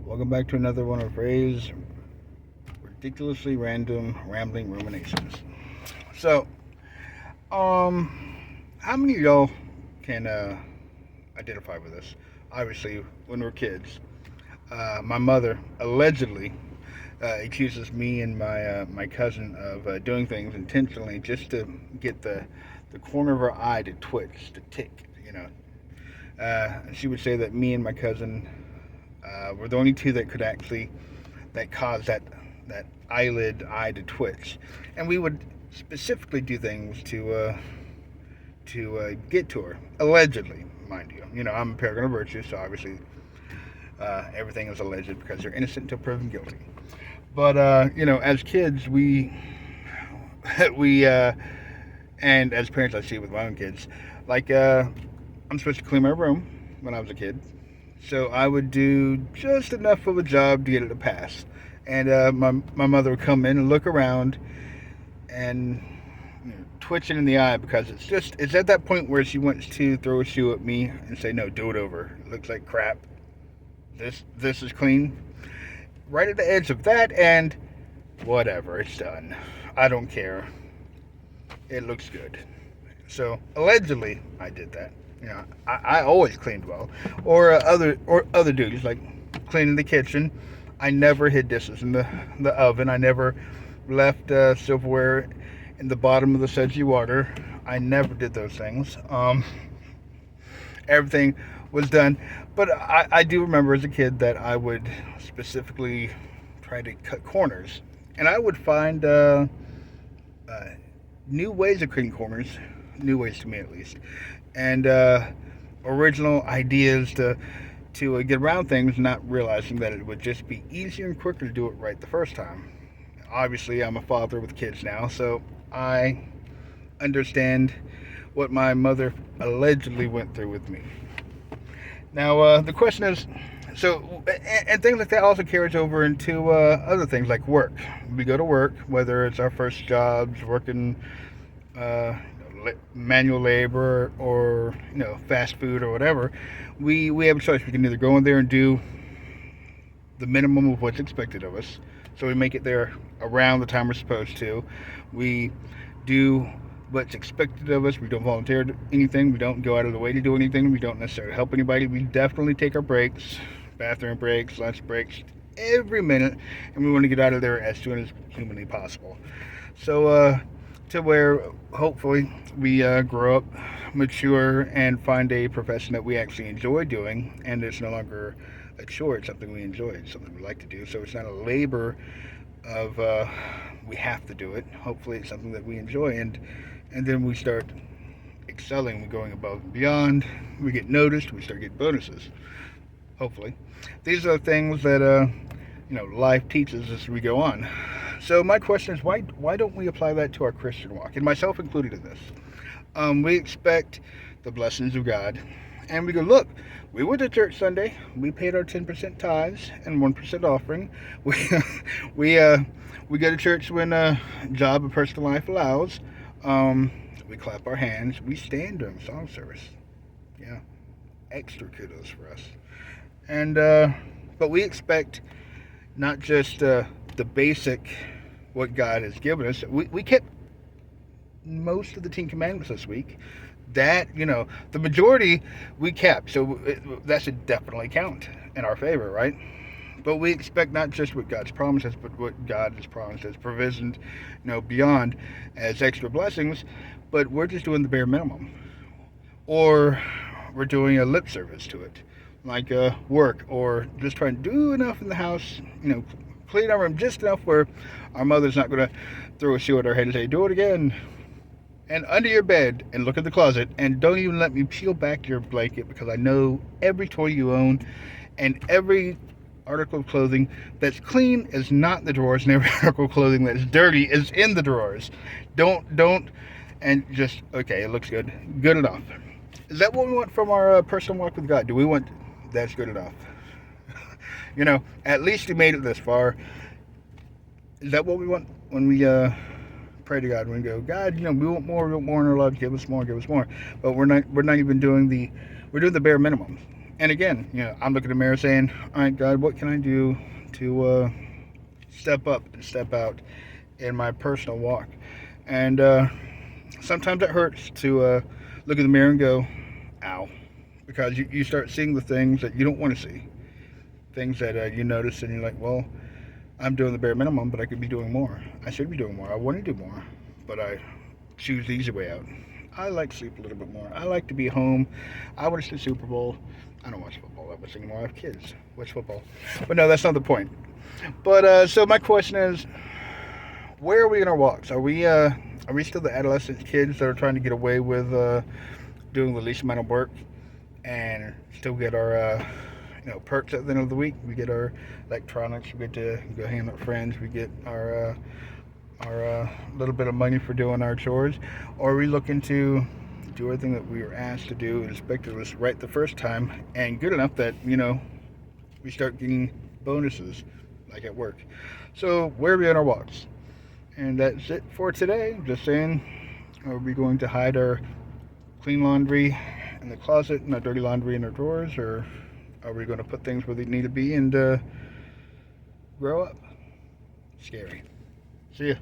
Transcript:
Welcome back to another one of Ray's ridiculously random rambling ruminations. So, how many of y'all can identify with this? Obviously, when we're kids, my mother allegedly accuses me and my cousin of doing things intentionally just to get the corner of her eye to twitch, to tick. She would say that me and my cousin were the only two that could actually cause that eyelid eye to twitch, and we would specifically do things to get to her, allegedly, mind you. I'm a paragon of virtue, so obviously everything is alleged because you're innocent until proven guilty. But as kids, we we and as parents, I see it with my own kids. Like I'm supposed to clean my room when I was a kid, so I would do just enough of a job to get it to pass. And my mother would come in and look around and twitching in the eye because it's at that point where she wants to throw a shoe at me and say, no, do it over. It looks like crap. This is clean. Right at the edge of that, and whatever, it's done. I don't care. It looks good. So allegedly, I did that. I always cleaned well, or other duties like cleaning the kitchen. I never hid dishes in the oven. I never left silverware in the bottom of the sudsy water. I never did those things. Everything was done. But I do remember as a kid that I would specifically try to cut corners. And I would find new ways of cutting corners, new ways to me at least, and original ideas to get around things, not realizing that it would just be easier and quicker to do it right the first time. Obviously, I'm a father with kids now, so I understand what my mother allegedly went through with me. Now, the question is, and things like that also carries over into other things like work. We go to work, whether it's our first jobs, working manual labor or fast food or whatever. We have a choice. We can either go in there and do the minimum of what's expected of us, so we make it there around the time we're supposed to. We do what's expected of us. We don't volunteer to anything. We don't go out of the way to do anything. We don't necessarily help anybody. We definitely take our breaks, bathroom breaks, lunch breaks, every minute, and we want to get out of there as soon as humanly possible. So to where hopefully we grow up, mature, and find a profession that we actually enjoy doing, and it's no longer a chore. It's something we enjoy. It's something we like to do. So it's not a labor of we have to do it. Hopefully it's something that we enjoy, and then we start excelling. We're going above and beyond. We get noticed. We start getting bonuses. Hopefully, these are things that life teaches as we go on. So my question is, why don't we apply that to our Christian walk, and myself included in this? We expect the blessings of God, and we go, look, we went to church Sunday. We paid our 10% tithes and 1% offering. We we go to church when job and personal life allows. We clap our hands. We stand during song service. Yeah, extra kudos for us. And but we expect not just the basic what God has given us. We kept most of the 10 Commandments this week. That the majority we kept, so that should definitely count in our favor, right? But we expect not just what God's promises, but what God has promised as provision, beyond as extra blessings. But we're just doing the bare minimum, or we're doing a lip service to it, like work, or just trying to do enough in the house, clean our room just enough where our mother's not going to throw a shoe at our head and say, "Do it again." And under your bed, and look at the closet, and don't even let me peel back your blanket, because I know every toy you own and every article of clothing that's clean is not in the drawers, and every article of clothing that's dirty is in the drawers. Don't, and just, okay, it looks good. Good enough. Is that what we want from our personal walk with God? Do we want, that's good enough? At least we made it this far. Is that what we want when we pray to God? When we go, God, we want more in our lives. Give us more, give us more. But we're not even doing we're doing the bare minimum. And again, I'm looking in the mirror saying, all right, God, what can I do to step up and step out in my personal walk? And sometimes it hurts to look in the mirror and go, ow, because you start seeing the things that you don't want to see. Things that you notice and you're like, well, I'm doing the bare minimum, but I could be doing more. I should be doing more. I want to do more, but I choose the easy way out. I like to sleep a little bit more. I like to be home. I watch the Super Bowl. I don't watch football that much anymore. I have kids. Watch football. But no, that's not the point. But so my question is, where are we in our walks? Are we still the adolescent kids that are trying to get away with doing the least amount of work and still get our perks at the end of the week? We get our electronics. We get to go hang out with friends. We get our little bit of money for doing our chores. Or are we looking to do everything that we were asked to do and expected of us right the first time, and good enough that we start getting bonuses like at work? So where are we on our walks? And that's it for today. Just saying, are we going to hide our clean laundry in the closet and our dirty laundry in our drawers, or are we going to put things where they need to be and grow up? Scary. See ya.